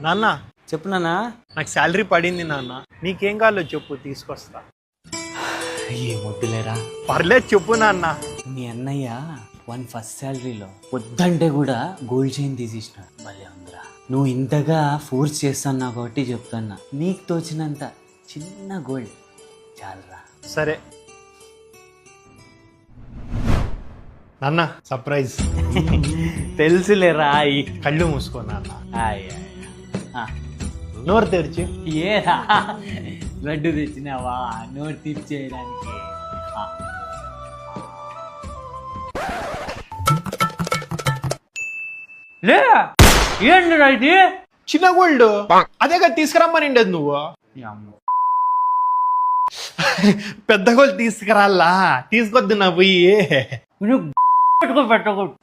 నాన్న చెప్పు నాన్న. నాకు శాలరీ పడింది నాన్న, నీకేం కావాలో చెప్పు తీసుకొస్తా. ఏమొద్దులేరా, పర్లేదు చెప్పు నాన్న. మీ అన్నయ్య ఫస్ట్ శాలరీలో వద్దంటే కూడా గోల్డ్ చైన్ తీసేసిన. భలే ఉందిరా. నువ్వు ఇంతగా ఫోర్స్ చేస్తున్నావు కాబట్టి చెప్తున్నా, నీకు తోచినంత చిన్న గోల్డ్ చాలరా. సరే నాన్న, సర్ప్రైజ్. తెలుసులేరా. కళ్ళు మూసుకో నాన్న, ఆ, నోరు తెరిచి. ఏరా లడ్డు తెచ్చినావా నోరు తీర్చేయడానికి? లేరా ఏంటిరా ఇది? చిన్న గోల్డ్ అదేగా తీసుకురమ్మనిండేది నువ్వు. పెద్ద గోల్డ్ తీసుకురాలా, తీసుకొద్దు నా పోయి. నువ్వు పెట్టుకో